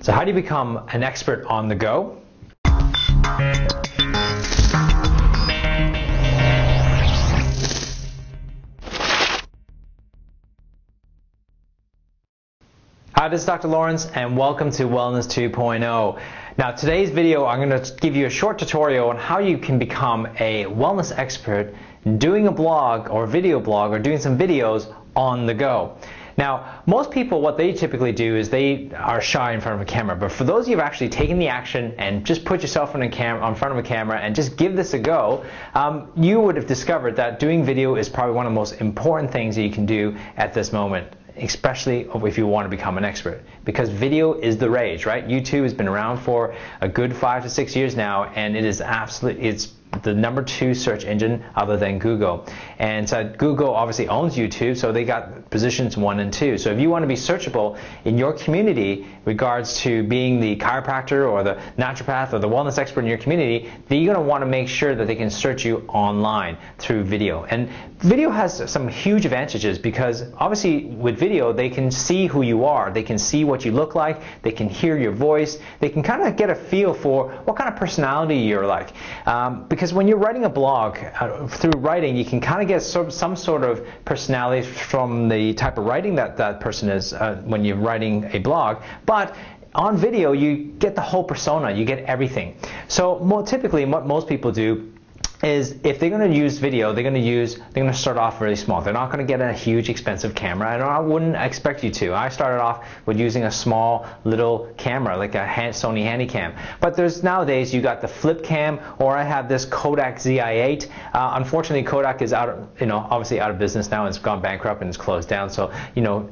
So how do you become an expert on the go? Hi, this is Dr. Lawrence and welcome to Wellness 2.0. Now today's video I'm going to give you a short tutorial on how you can become a wellness expert doing a blog or video blog or doing some videos on the go. Now, most people, what they typically do is they are shy in front of a camera, but for those of you who have actually taken the action and just put yourself in front of a camera and just give this a go, you would have discovered that doing video is probably one of the most important things that you can do at this moment, especially if you want to become an expert, because video is the rage, right? YouTube has been around for a good 5 to 6 years now, and it is it's the #2 search engine other than Google. And Google obviously owns YouTube, so they got positions 1 and 2. So if you want to be searchable in your community regards to being the chiropractor or the naturopath or the wellness expert in your community, then you're going to want to make sure that they can search you online through video. And video has some huge advantages because obviously with video they can see who you are, they can see what you look like, they can hear your voice, they can kind of get a feel for what kind of personality you're like. Because when you're writing a blog, through writing you can kind of get some sort of personality from the type of writing that that person is when you're writing a blog. But on video you get the whole persona, you get everything. So typically what most people do is if they're going to use video, they're going to start off really small. They're not going to get a huge expensive camera, and I wouldn't expect you to. I started off with using a small little camera like a Sony Handycam. But there's nowadays you got the flip cam, or I have this Kodak ZI-8. Unfortunately, Kodak is obviously out of business now, and it's gone bankrupt and it's closed down. So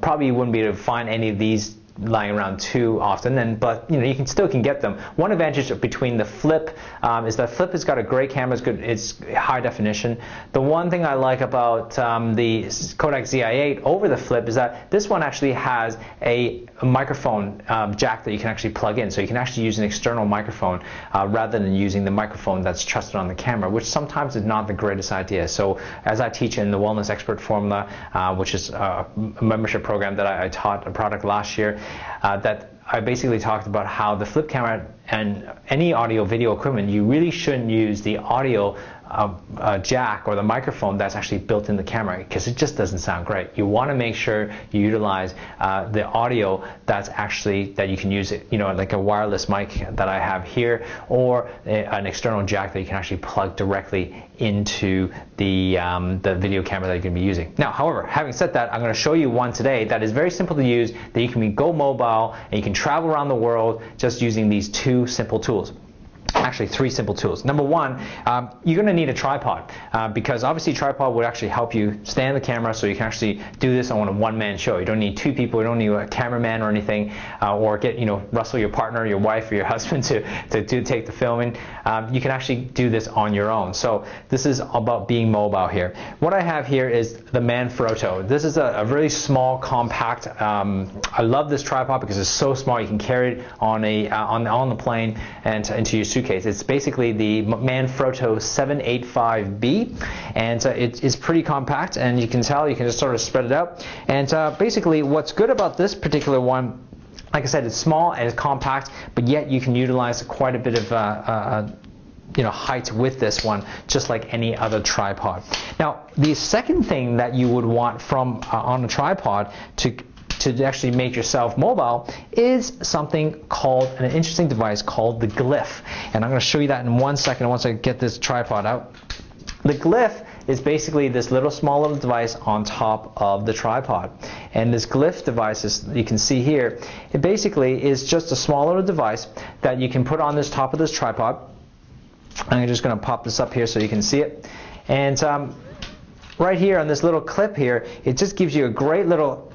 probably you wouldn't be able to find any of these lying around too often, but you still can get them. One advantage between the flip is that flip has got a great camera, it's high definition. The one thing I like about the Kodak ZI-8 over the flip is that this one actually has a microphone jack that you can actually plug in, so you can actually use an external microphone rather than using the microphone that's trusted on the camera, which sometimes is not the greatest idea. So as I teach in the Wellness Expert Formula, which is a membership program that I taught a product last year, that I basically talked about how the flip camera and any audio video equipment, you really shouldn't use the audio jack or the microphone that's actually built in the camera, because it just doesn't sound great. You want to make sure you utilize the audio that you can use it, like a wireless mic that I have here, or an external jack that you can actually plug directly into the video camera that you're going to be using. Now, however, having said that, I'm going to show you one today that is very simple to use, that you can go mobile and you can travel around the world just using these 2 simple tools. Actually 3 simple tools. Number 1, you're going to need a tripod because obviously tripod would actually help you stand the camera, so you can actually do this on a one-man show. You don't need 2 people, you don't need a cameraman or anything, or get Russell, your partner, your wife, or your husband to take the filming. You can actually do this on your own. So this is about being mobile here. What I have here is the Manfrotto. This is a really small, compact. I love this tripod because it's so small. You can carry it on the plane and into your suitcase. It's basically the Manfrotto 785B, and it is pretty compact, and you can tell you can just sort of spread it out. And basically what's good about this particular one, like I said, it's small and it's compact, but yet you can utilize quite a bit of height with this one, just like any other tripod. Now, the second thing that you would want from on a tripod to actually make yourself mobile is something called an interesting device called the Glyph, and I'm going to show you that in 1 second once I get this tripod out. The Glyph is basically this small little device on top of the tripod, and this Glyph device, is, you can see here, it basically is just a small little device that you can put on this top of this tripod. I'm just going to pop this up here so you can see it, and right here on this little clip here, it just gives you a great little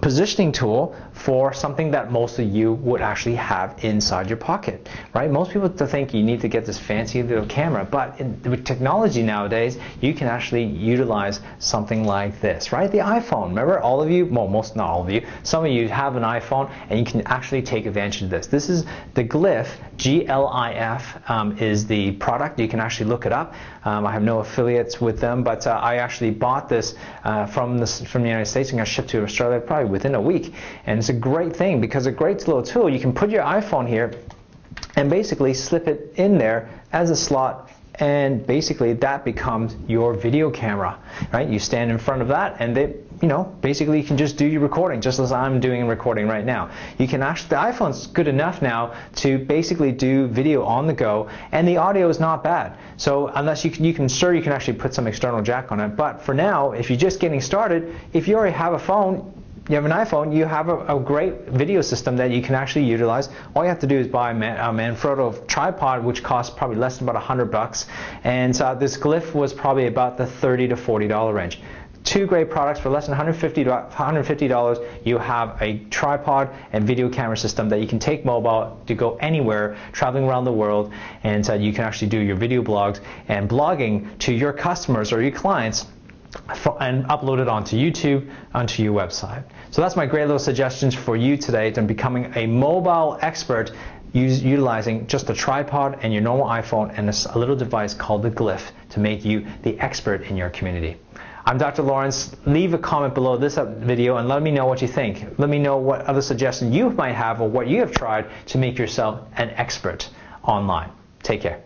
positioning tool for something that most of you would actually have inside your pocket, right? Most people think you need to get this fancy little camera, but with technology nowadays, you can actually utilize something like this, right? The iPhone. Remember, all of you, well, not all of you, some of you have an iPhone, and you can actually take advantage of this. This is the Glyph, G-L-I-F is the product. You can actually look it up. I have no affiliates with them, but I actually bought this from the United States and got shipped to Australia probably within a week. And it's a great thing because a great little tool. You can put your iPhone here and basically slip it in there as a slot, and basically that becomes your video camera, right? You stand in front of that, and basically you can just do your recording, just as I'm doing recording right now. You can actually, the iPhone's good enough now to basically do video on the go, and the audio is not bad. So unless you can actually put some external jack on it. But for now, if you're just getting started, if you already have a phone, you have an iPhone, you have a great video system that you can actually utilize. All you have to do is buy a Manfrotto tripod, which costs probably less than about $100, and this Glyph was probably about the $30 to $40 range. Two great products for less than $150. You have a tripod and video camera system that you can take mobile to go anywhere, traveling around the world, and you can actually do your video blogs and blogging to your customers or your clients, and upload it onto YouTube, onto your website. So that's my great little suggestions for you today to becoming a mobile expert utilizing just a tripod and your normal iPhone and a little device called the Glyph to make you the expert in your community. I'm Dr. Lawrence. Leave a comment below this video and let me know what you think. Let me know what other suggestions you might have or what you have tried to make yourself an expert online. Take care.